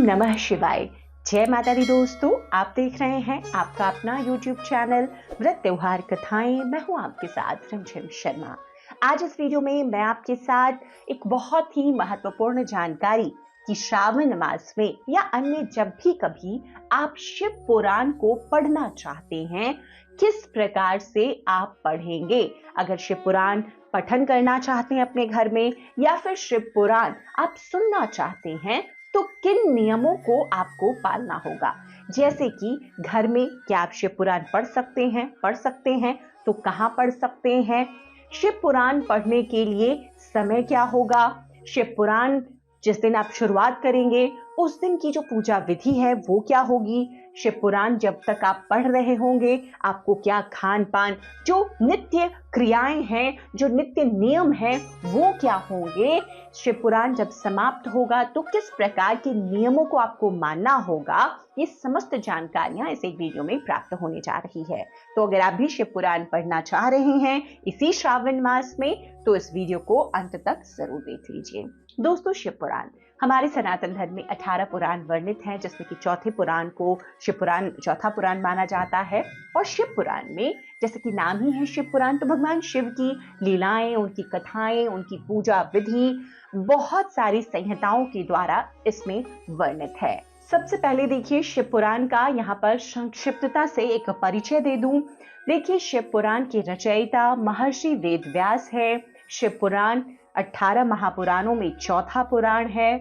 नमः शिवाय। जय माता दी दोस्तों, आप देख रहे हैं आपका अपना YouTube चैनल व्रत त्योहार कथाएं। मैं हूं आपके साथ रिमझिम शर्मा। आज इस वीडियो में मैं आपके साथ एक बहुत ही महत्वपूर्ण जानकारी कि श्रावण मास में या अन्य जब भी कभी आप शिव पुराण को पढ़ना चाहते हैं, किस प्रकार से आप पढ़ेंगे। अगर शिव पुराण पठन करना चाहते हैं अपने घर में या फिर शिव पुराण आप सुनना चाहते हैं, तो किन नियमों को आपको पालना होगा। जैसे कि घर में क्या आप शिव पुराण पढ़ सकते हैं तो कहां पढ़ सकते हैं, शिव पुराण पढ़ने के लिए समय क्या होगा, शिव पुराण जिस दिन आप शुरुआत करेंगे उस दिन की जो पूजा विधि है वो क्या होगी, शिव पुराण जब तक आप पढ़ रहे होंगे आपको क्या खान पान, जो नित्य क्रियाएं हैं, जो नित्य नियम हैं वो क्या होंगे, शिव पुराण जब समाप्त होगा तो किस प्रकार के नियमों को आपको मानना होगा। ये समस्त जानकारियां इस एक वीडियो में प्राप्त होने जा रही है। तो अगर आप भी शिव पुराण पढ़ना चाह रहे हैं इसी श्रावण मास में, तो इस वीडियो को अंत तक जरूर देख लीजिए। दोस्तों, शिव पुराण हमारे सनातन धर्म में 18 पुराण वर्णित हैं, जिसमें कि चौथे पुराण को शिव पुराण चौथा पुराण माना जाता है। और शिव पुराण में जैसे कि नाम ही है शिव पुराण, तो भगवान शिव की लीलाएं, उनकी कथाएं, उनकी पूजा विधि बहुत सारी संहिताओं के द्वारा इसमें वर्णित है। सबसे पहले देखिए शिव पुराण का यहाँ पर संक्षिप्तता से एक परिचय दे दूं। देखिए, शिव पुराण के रचयिता महर्षि वेदव्यास है। शिव पुराण 18 महापुराणों में चौथा पुराण है।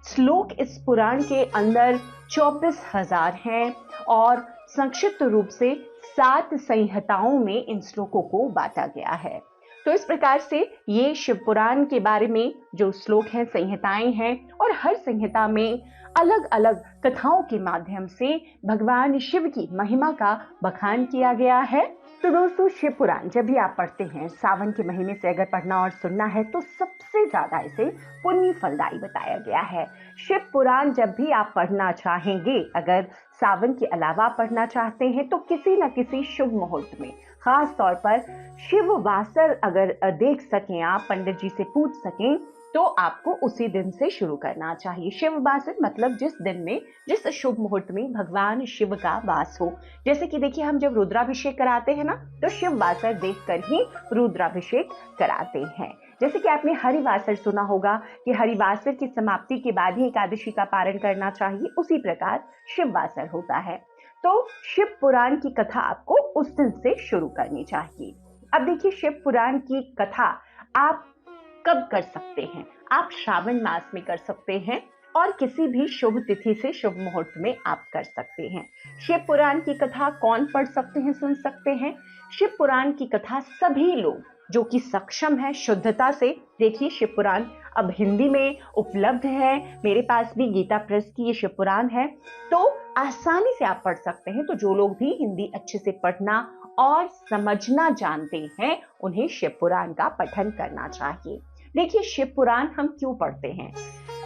श्लोक इस पुराण के अंदर 24,000 हैं और संक्षिप्त रूप से 7 संहिताओं में इन श्लोकों को बांटा गया है। तो इस प्रकार से ये शिव पुराण के बारे में जो श्लोक हैं, संहिताएं हैं, और हर संहिता में अलग अलग कथाओं के माध्यम से भगवान शिव की महिमा का बखान किया गया है। तो दोस्तों, शिव पुराण जब भी आप पढ़ते हैं, सावन के महीने से अगर पढ़ना और सुनना है तो सबसे ज्यादा इसे पुण्य फलदायी बताया गया है। शिव पुराण जब भी आप पढ़ना चाहेंगे, अगर सावन के अलावा पढ़ना चाहते हैं, तो किसी न किसी शुभ मुहूर्त में, खास तौर पर शिव वासर अगर देख सकें, आप पंडित जी से पूछ सकें, तो आपको उसी दिन से शुरू करना चाहिए। शिव वासर मतलब जिस दिन में, जिस शुभ मुहूर्त में भगवान शिव का वास हो। जैसे कि देखिए, हम जब रुद्राभिषेक कराते हैं ना, तो शिव वासर देखकर ही रुद्राभिषेक कराते हैं। जैसे कि आपने हरिवासर सुना होगा कि हरिवासर की समाप्ति के बाद ही एकादशी का पारण करना चाहिए, उसी प्रकार शिव वासर होता है। तो शिव पुराण की कथा आपको उस दिन से शुरू करनी चाहिए। अब देखिए, शिव पुराण की कथा आप कब कर सकते हैं? आप श्रावण मास में कर सकते हैं और किसी भी शुभ तिथि से शुभ मुहूर्त में आप कर सकते हैं। शिव पुराण की कथा कौन पढ़ सकते हैं, सुन सकते हैं? शिव पुराण की कथा सभी लोग जो कि सक्षम है शुद्धता से। देखिए, शिव पुराण अब हिंदी में उपलब्ध है, मेरे पास भी गीता प्रेस की ये शिव पुराण है, तो आसानी से आप पढ़ सकते हैं। तो जो लोग भी हिंदी अच्छे से पढ़ना और समझना जानते हैं, उन्हें शिव पुराण का पठन करना चाहिए। देखिए, शिव पुराण हम क्यों पढ़ते हैं?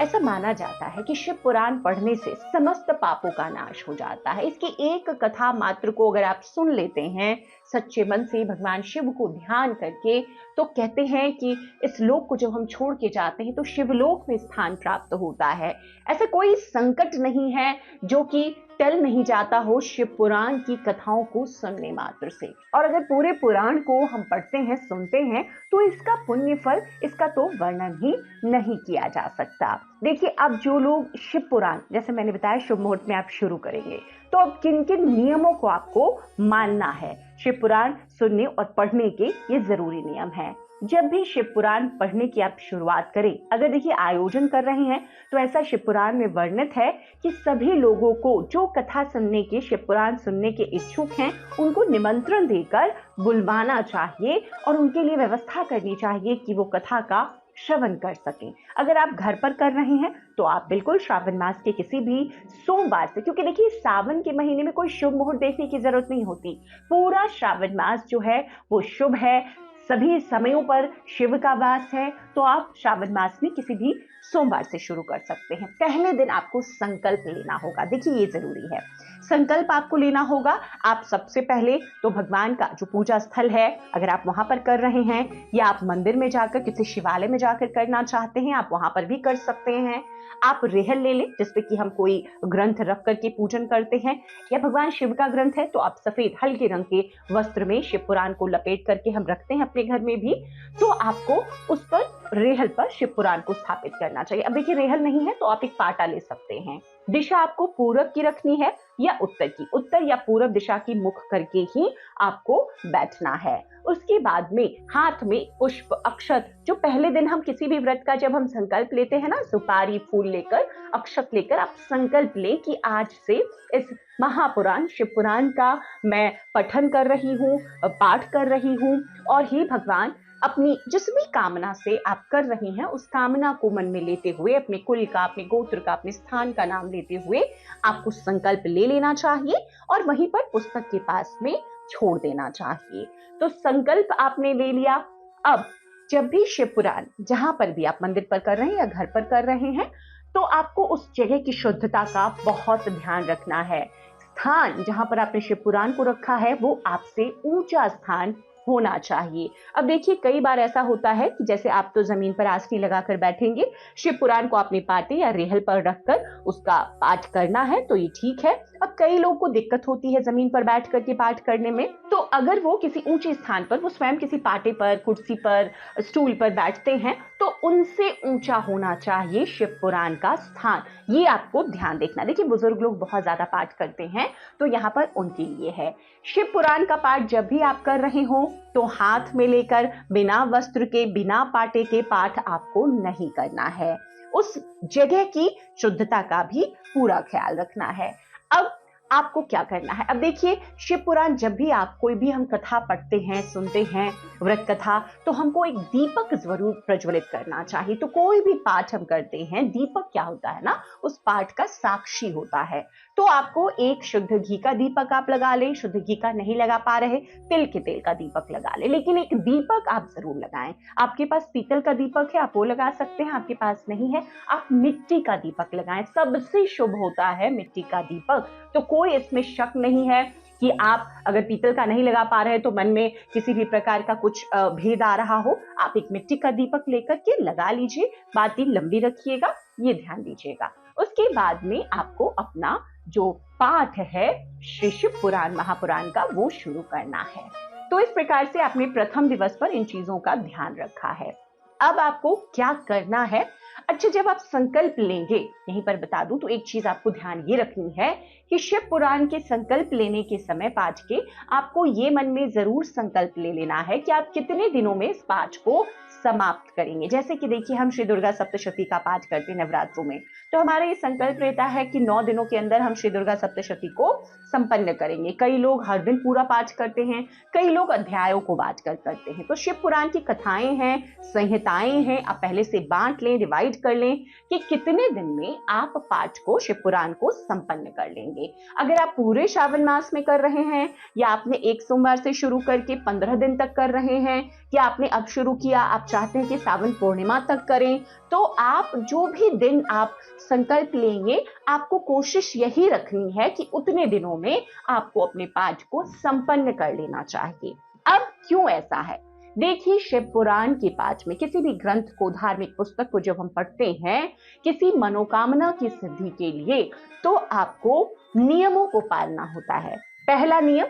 ऐसा माना जाता है कि शिव पुराण पढ़ने से समस्त पापों का नाश हो जाता है। इसकी एक कथा मात्र को अगर आप सुन लेते हैं सच्चे मन से, भगवान शिव को ध्यान करके, तो कहते हैं कि इस लोक को जब हम छोड़ के जाते हैं तो शिवलोक में स्थान प्राप्त होता है। ऐसा कोई संकट नहीं है जो कि टल नहीं जाता हो शिव पुराण की कथाओं को सुनने मात्र से। और अगर पूरे पुराण को हम पढ़ते हैं, सुनते हैं, तो इसका पुण्य फल, इसका तो वर्णन ही नहीं किया जा सकता। देखिए, अब जो लोग शिव पुराण, जैसे मैंने बताया, शुभ मुहूर्त में आप शुरू करेंगे, तो अब किन किन नियमों को आपको मानना है। शिव पुराण सुनने और पढ़ने के ये जरूरी नियम है। जब भी शिव पुराण पढ़ने की आप शुरुआत करें, अगर देखिए आयोजन कर रहे हैं, तो ऐसा शिव पुराण में वर्णित है कि सभी लोगों को जो कथा सुनने के, शिव पुराण सुनने के इच्छुक हैं, उनको निमंत्रण देकर बुलवाना चाहिए और उनके लिए व्यवस्था करनी चाहिए कि वो कथा का श्रवण कर सकें। अगर आप घर पर कर रहे हैं तो आप बिल्कुल श्रावण मास के किसी भी सोमवार से, क्योंकि देखिए सावन के महीने में कोई शुभ मुहूर्त देखने की जरूरत नहीं होती। पूरा श्रावण मास जो है वो शुभ है, सभी समयों पर शिव का वास है, तो आप श्रावण मास में किसी भी सोमवार से शुरू कर सकते हैं। पहले दिन आपको संकल्प लेना होगा। देखिए, ये जरूरी है, संकल्प आपको लेना होगा। आप सबसे पहले तो भगवान का जो पूजा स्थल है, अगर आप वहां पर कर रहे हैं या आप मंदिर में जाकर, किसी शिवालय में जाकर करना चाहते हैं, आप वहां पर भी कर सकते हैं। आप रेहल ले लें जिसपे कि हम कोई ग्रंथ रख करके पूजन करते हैं, या भगवान शिव का ग्रंथ है तो आप सफेद हल्के रंग के वस्त्र में शिव पुराण को लपेट करके हम रखते हैं अपने घर में भी, तो आपको उस पर रेहल पर शिव पुराण को स्थापित करना चाहिए। अब देखिए रेहल नहीं है तो आप एक पाटा ले सकते हैं। दिशा आपको पूरब की रखनी है या उत्तर की, उत्तर या पूरब दिशा की मुख करके ही आपको बैठना है। उसके बाद में हाथ में पुष्प अक्षत, जो पहले दिन हम किसी भी व्रत का जब हम संकल्प लेते हैं ना, सुपारी फूल लेकर अक्षत लेकर आप संकल्प लें कि आज से इस महापुराण शिव पुराण का मैं पठन कर रही हूँ, पाठ कर रही हूँ, और हे भगवान अपनी जिस भी कामना से आप कर रही हैं उस कामना को मन में लेते हुए अपने कुल का, अपने गोत्र का, अपने स्थान का नाम लेते हुए आपको संकल्प ले लेना चाहिए और वहीं पर पुस्तक के पास में छोड़ देना चाहिए। तो संकल्प आपने ले लिया। अब जब भी शिव पुराण जहां पर भी आप मंदिर पर कर रहे हैं या घर पर कर रहे हैं तो आपको उस जगह की शुद्धता का बहुत ध्यान रखना है। स्थान जहां पर आपने शिव पुराण को रखा है वो आपसे ऊंचा स्थान होना चाहिए। अब देखिए कई बार ऐसा होता है कि जैसे आप तो जमीन पर आसनी लगाकर बैठेंगे, शिव पुराण को अपने पाटे या रेहल पर रखकर उसका पाठ करना है तो ये ठीक है। अब कई लोगों को दिक्कत होती है जमीन पर बैठ करके पाठ करने में, तो अगर वो किसी ऊंचे स्थान पर, वो स्वयं किसी पाटे पर, कुर्सी पर, स्टूल पर बैठते हैं तो उनसे ऊंचा होना चाहिए शिव पुराण का स्थान। ये आपको ध्यान देखना। देखिए बुजुर्ग लोग बहुत ज्यादा पाठ करते हैं तो यहाँ पर उनके लिए है। शिव पुराण का पाठ जब भी आप कर रहे हो तो हाथ में लेकर बिना वस्त्र के, बिना पाटे के पाठ आपको नहीं करना है। उस जगह की शुद्धता का भी पूरा ख्याल रखना है। अब आपको क्या करना है? अब देखिए शिव पुराण जब भी आप कोई भी हम कथा पढ़ते हैं, सुनते हैं व्रत कथा, तो हमको एक दीपक जरूर प्रज्वलित करना चाहिए। तो कोई भी पाठ हम करते हैं, दीपक क्या होता है ना, उस पाठ का साक्षी होता है। तो आपको एक शुद्ध घी का दीपक आप लगा लें, शुद्ध घी का नहीं लगा पा रहे तिल के तेल का दीपक लगा लें, लेकिन एक दीपक आप जरूर लगाएं। आपके पास पीतल का दीपक है आप वो लगा सकते हैं, आपके पास नहीं है आप मिट्टी का दीपक लगाएं। सबसे शुभ होता है मिट्टी का दीपक। तो कोई इसमें शक नहीं है कि आप अगर पीतल का नहीं लगा पा रहे तो मन में किसी भी प्रकार का कुछ भेद आ रहा हो, आप एक मिट्टी का दीपक लेकर के लगा लीजिए। बाती लंबी रखिएगा, ये ध्यान दीजिएगा। उसके बाद में आपको अपना जो पाठ है श्री शिव पुराण महापुराण का वो शुरू करना है। तो इस प्रकार से आपने प्रथम दिवस पर इन चीजों का ध्यान रखा है। अब आपको क्या करना है? अच्छा, जब आप संकल्प लेंगे, यहीं पर बता दूं तो एक चीज आपको ध्यान ये रखनी है कि शिव पुराण के संकल्प लेने के समय पाठ के आपको ये मन में जरूर संकल्प ले लेना है कि आप कितने दिनों में इस पाठ को समाप्त करेंगे। जैसे कि देखिए हम श्री दुर्गा सप्तशती का पाठ करते हैं नवरात्रों में, तो हमारा ये संकल्प रहता है कि 9 दिनों के अंदर हम श्री दुर्गा सप्तशती को संपन्न करेंगे। कई लोग हर दिन पूरा पाठ करते हैं, कई लोग अध्यायों को बांट कर करते हैं। तो शिव पुराण की कथाएं हैं, संहिताएं हैं, आप पहले से बांट लें, डिवाइड कर लें कि कितने दिन में आप पाठ को, शिव पुराण को संपन्न कर लेंगे। अगर आप पूरे श्रावण मास में कर रहे हैं या आपने एक सोमवार से शुरू करके 15 दिन तक कर रहे हैं या आपने अब शुरू किया, आप चाहते हैं कि सावन पूर्णिमा तक करें, तो आप जो भी दिन आप संकल्प लेंगे आपको कोशिश यही रखनी है कि उतने दिनों में आपको अपने पाठ को संपन्न कर लेना चाहिए। अब क्यों ऐसा है? देखिए शिव पुराण के पाठ में, किसी भी ग्रंथ को, धार्मिक पुस्तक को जब हम पढ़ते हैं किसी मनोकामना की सिद्धि के लिए, तो आपको नियमों को पालना होता है। पहला नियम,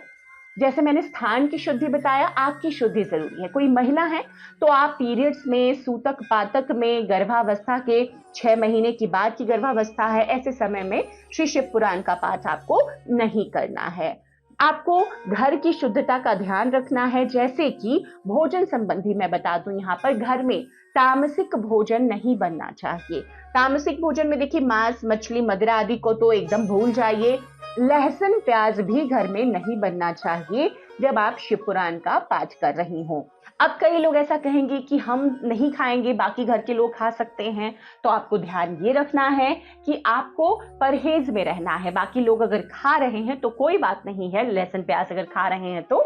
जैसे मैंने स्थान की शुद्धि बताया, आपकी शुद्धि जरूरी है। कोई महिला है तो आप पीरियड्स में, सूतक पातक में, गर्भावस्था के 6 महीने की बाद की गर्भावस्था है, ऐसे समय में श्री शिव पुराण का पाठ आपको नहीं करना है। आपको घर की शुद्धता का ध्यान रखना है, जैसे कि भोजन संबंधी मैं बता दूं, यहाँ पर घर में तामसिक भोजन नहीं बनना चाहिए। तामसिक भोजन में देखिए मांस, मछली, मदिरा आदि को तो एकदम भूल जाइए। लहसुन प्याज भी घर में नहीं बनना चाहिए जब आप शिव पुराण का पाठ कर रही हो। अब कई लोग ऐसा कहेंगे कि हम नहीं खाएंगे, बाकी घर के लोग खा सकते हैं, तो आपको ध्यान ये रखना है कि आपको परहेज में रहना है। बाकी लोग अगर खा रहे हैं तो कोई बात नहीं है, लहसुन प्याज अगर खा रहे हैं तो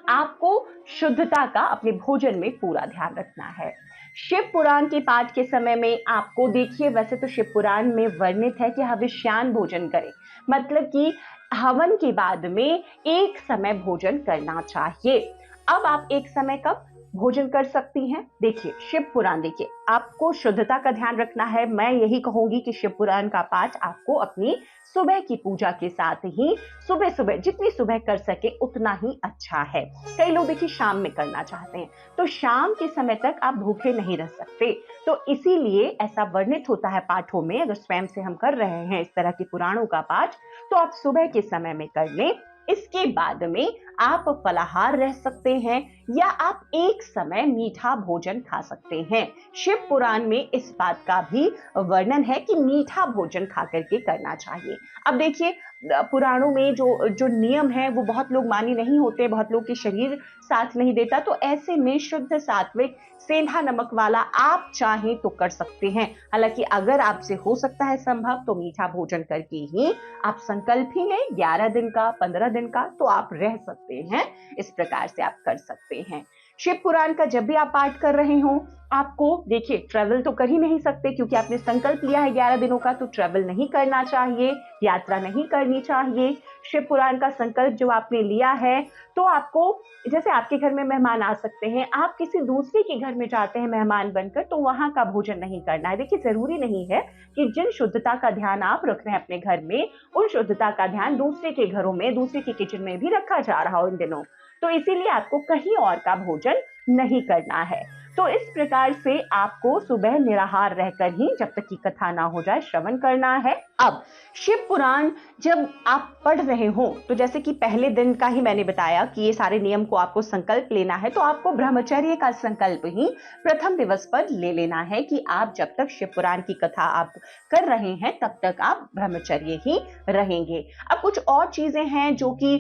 आपको शुद्धता का अपने भोजन में पूरा ध्यान रखना है। शिव पुराण के पाठ के समय में आपको, देखिए वैसे तो शिव पुराण में वर्णित है कि हविष्यान भोजन करें, मतलब कि हवन के बाद में एक समय भोजन करना चाहिए। अब आप एक समय कब? भोजन कर सकती हैं। देखिए शिव पुराण, देखिए आपको शुद्धता का ध्यान रखना है। मैं यही कहूंगी कि शिव पुराण का पाठ आपको अपनी सुबह की पूजा के साथ ही सुबह सुबह जितनी सुबह कर सके उतना ही अच्छा है। कई लोग देखिए शाम में करना चाहते हैं, तो शाम के समय तक आप भूखे नहीं रह सकते, तो इसीलिए ऐसा वर्णित होता है पाठों में। अगर स्वयं से हम कर रहे हैं इस तरह के पुराणों का पाठ, तो आप सुबह के समय में कर लें। इसके बाद में आप फलाहार रह सकते हैं या आप एक समय मीठा भोजन खा सकते हैं। शिव पुराण में इस बात का भी वर्णन है कि मीठा भोजन खा करके करना चाहिए। अब देखिए पुराणों में जो जो नियम है वो बहुत लोग मानी नहीं होते, बहुत लोग के शरीर साथ नहीं देता, तो ऐसे में शुद्ध सात्विक सेंधा नमक वाला आप चाहें तो कर सकते हैं। हालांकि अगर आपसे हो सकता है संभव तो मीठा भोजन करके ही आप संकल्प ही लें 11 दिन का 15 दिन का, तो आप रह सकते हैं। इस प्रकार से आप कर सकते हैं। शिव पुराण का जब भी आप पाठ कर रहे हो, आपको देखिए ट्रैवल तो कर ही नहीं सकते क्योंकि आपने संकल्प लिया है 11 दिनों का, तो ट्रैवल नहीं करना चाहिए, यात्रा नहीं करनी चाहिए। शिव पुराण का संकल्प जो आपने लिया है, तो आपको जैसे आपके घर में मेहमान आ सकते हैं, आप किसी दूसरे के घर में जाते हैं मेहमान बनकर, तो वहां का भोजन नहीं करना है। देखिए जरूरी नहीं है कि जिन शुद्धता का ध्यान आप रख रहे हैं अपने घर में, उन शुद्धता का ध्यान दूसरे के घरों में, दूसरे के किचन में भी रखा जा रहा हो इन दिनों, तो इसीलिए आपको कहीं और का भोजन नहीं करना है। तो इस प्रकार से आपको सुबह निराहार रहकर ही जब तक की कथा ना हो जाए श्रवण करना है। अब शिव पुराण जब आप पढ़ रहे हो, तो जैसे कि पहले दिन का ही मैंने बताया कि ये सारे नियम को आपको संकल्प लेना है, तो आपको ब्रह्मचर्य का संकल्प ही प्रथम दिवस पर ले लेना है कि आप जब तक शिव पुराण की कथा आप कर रहे हैं तब तक आप ब्रह्मचर्य ही रहेंगे। अब कुछ और चीजें हैं जो कि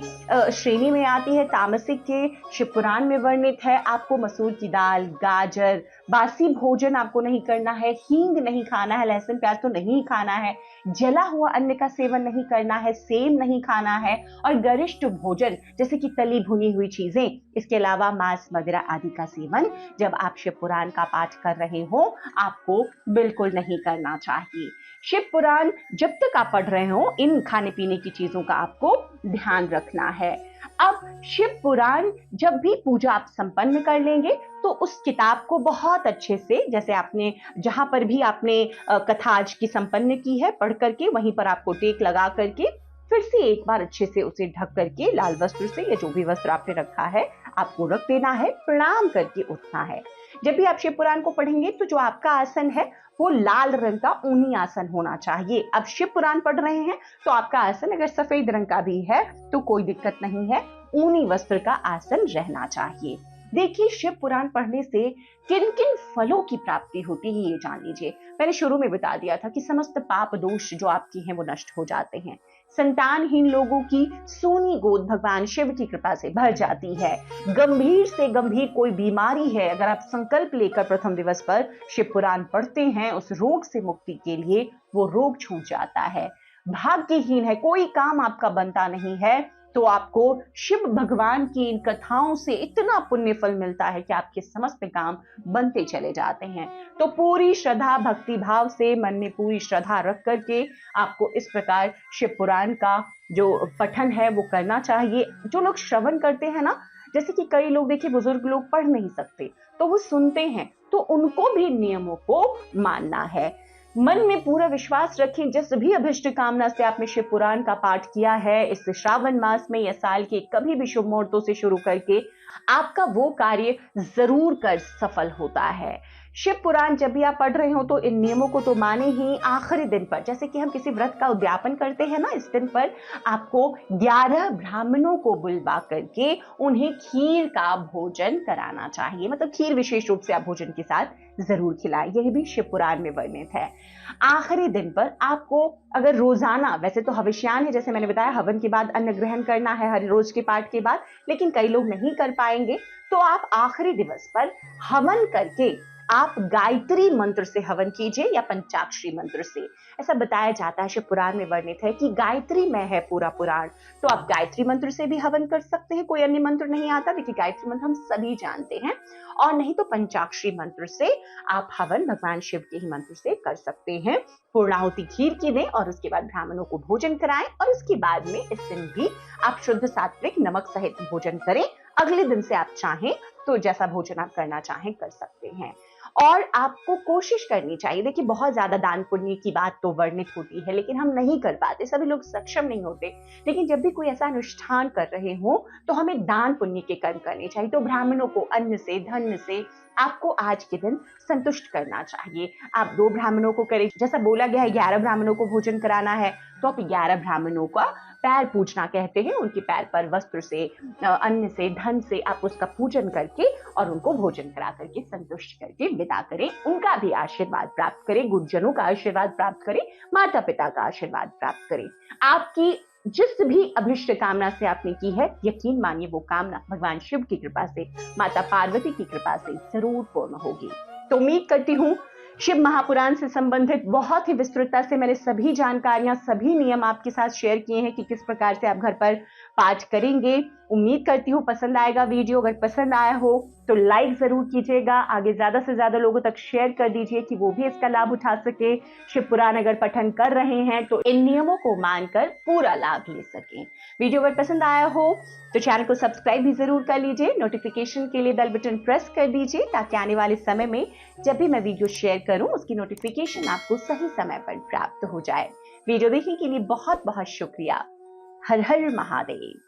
श्रेणी में आती है तामसिक के, शिव पुराण में वर्णित है। आपको मसूर की दाल, गाजर, बासी भोजन आपको नहीं करना है, हींग नहीं खाना है, लहसुन प्याज तो नहीं खाना है, जला हुआ अन्न का सेवन नहीं करना है, सेम नहीं खाना है, और गरिष्ठ भोजन जैसे कि तली भुनी हुई चीजें, इसके अलावा मांस मदिरा आदि का सेवन जब आप शिव पुराण का पाठ कर रहे हो आपको बिल्कुल नहीं करना चाहिए। शिव पुराण जब तक आप पढ़ रहे हो इन खाने पीने की चीजों का आपको ध्यान रखना है। अब शिव पुराण जब भी पूजा आप संपन्न कर लेंगे, तो उस किताब को बहुत अच्छे से, जैसे आपने जहां पर भी आपने कथा आज की संपन्न की है पढ़ करके, वहीं पर आपको टेक लगा करके फिर से एक बार अच्छे से उसे ढक करके लाल वस्त्र से या जो भी वस्त्र आपने रखा है आपको रख देना है, प्रणाम करके उठना है। जब भी आप शिव पुराण को पढ़ेंगे तो जो आपका आसन है वो लाल रंग का ऊनी आसन होना चाहिए। अब शिव पुराण पढ़ रहे हैं तो आपका आसन अगर सफेद रंग का भी है तो कोई दिक्कत नहीं है, ऊनी वस्त्र का आसन रहना चाहिए। देखिए शिव पुराण पढ़ने से किन किन फलों की प्राप्ति होती है ये जान लीजिए। मैंने शुरू में बता दिया था कि समस्त पाप दोष जो आपकी हैं वो नष्ट हो जाते हैं। संतानहीन लोगों की सोनी गोद भगवान शिव की कृपा से भर जाती है। गंभीर से गंभीर कोई बीमारी है, अगर आप संकल्प लेकर प्रथम दिवस पर शिव पुराण पढ़ते हैं उस रोग से मुक्ति के लिए, वो रोग छूट जाता है। भाग्यहीन है, कोई काम आपका बनता नहीं है, तो आपको शिव भगवान की इन कथाओं से इतना पुण्य फल मिलता है कि आपके समस्त काम बनते चले जाते हैं। तो पूरी श्रद्धा भक्ति भाव से मन में पूरी श्रद्धा रख करके आपको इस प्रकार शिव पुराण का जो पठन है वो करना चाहिए। जो लोग श्रवण करते हैं ना, जैसे कि कई लोग देखिए बुजुर्ग लोग पढ़ नहीं सकते तो वो सुनते हैं, तो उनको भी नियमों को मानना है। मन में पूरा विश्वास रखें, जिस भी अभिष्ट कामना से आपने शिव पुराण का पाठ किया है इस श्रावण मास में या साल के कभी भी शुभ मुहूर्तों से शुरू करके, आपका वो कार्य जरूर कर सफल होता है। शिव पुराण जब भी आप पढ़ रहे हो तो इन नियमों को तो माने ही। आखिरी दिन पर जैसे कि हम किसी व्रत का उद्यापन करते हैं ना, इस दिन पर आपको 11 ब्राह्मणों को बुलवा करके उन्हें खीर का भोजन कराना चाहिए। मतलब खीर विशेष रूप से आप भोजन के साथ जरूर खिलाएं, यह भी शिव पुराण में वर्णित है। आखिरी दिन पर आपको अगर रोजाना, वैसे तो हविष्यान है जैसे मैंने बताया, हवन के बाद अन्न ग्रहण करना है हर रोज के पाठ के बाद, लेकिन कई लोग नहीं कर पाएंगे, तो आप आखिरी दिवस पर हवन करके आप गायत्री मंत्र से हवन कीजिए या पंचाक्षरी मंत्र से। ऐसा बताया जाता है, शिव पुराण में वर्णित है कि गायत्री में है पूरा पुराण, तो आप गायत्री मंत्र से भी हवन कर सकते हैं। कोई अन्य मंत्र नहीं आता, देखिए गायत्री मंत्र हम सभी जानते हैं, और नहीं तो पंचाक्षरी मंत्र से आप हवन भगवान शिव के ही मंत्र से कर सकते हैं। पूर्णाहुति खीर की दें और उसके बाद ब्राह्मणों को भोजन कराएं, और उसके बाद में इस दिन भी आप शुद्ध सात्विक नमक सहित भोजन करें। अगले दिन से आप चाहें तो जैसा भोजन आप करना चाहें कर सकते हैं। और आपको कोशिश करनी चाहिए, देखिए बहुत ज्यादा दान पुण्य की बात तो वर्णित होती है लेकिन हम नहीं कर पाते, सभी लोग सक्षम नहीं होते। लेकिन जब भी कोई ऐसा अनुष्ठान कर रहे हो तो हमें दान पुण्य के कर्म करने चाहिए। तो ब्राह्मणों को अन्न से, धन से आपको आज के दिन संतुष्ट करना चाहिए। आप 2 ब्राह्मणों को करें, जैसा बोला गया है 11 ब्राह्मणों को भोजन कराना है, तो आप 11 ब्राह्मणों का पैर पूजना कहते हैं, उनके पैर पर वस्त्र से, अन्न से, धन से आप उसका पूजन करके और उनको भोजन करा करके संतुष्ट करके विदा करें। उनका भी आशीर्वाद प्राप्त करें, गुरुजनों का आशीर्वाद प्राप्त करें, माता पिता का आशीर्वाद प्राप्त करें। आपकी जिस भी अभिष्ट कामना से आपने की है, यकीन मानिए वो कामना भगवान शिव की कृपा से, माता पार्वती की कृपा से जरूर पूर्ण होगी। तो उम्मीद करती हूँ शिव महापुराण से संबंधित बहुत ही विस्तृतता से मैंने सभी जानकारियां, सभी नियम आपके साथ शेयर किए हैं कि किस प्रकार से आप घर पर पाठ करेंगे। उम्मीद करती हूँ पसंद आएगा वीडियो। अगर पसंद आया हो तो लाइक जरूर कीजिएगा, आगे ज्यादा से ज्यादा लोगों तक शेयर कर दीजिए कि वो भी इसका लाभ उठा सके। शिव पुराण अगर पठन कर रहे हैं तो इन नियमों को मानकर पूरा लाभ ले सकें। वीडियो अगर पसंद आया हो तो चैनल को सब्सक्राइब भी जरूर कर लीजिए, नोटिफिकेशन के लिए बेल बटन प्रेस कर दीजिए ताकि आने वाले समय में जब भी मैं वीडियो शेयर करूं उसकी नोटिफिकेशन आपको सही समय पर प्राप्त हो जाए। वीडियो देखने के लिए बहुत बहुत शुक्रिया। हर हर महादेव।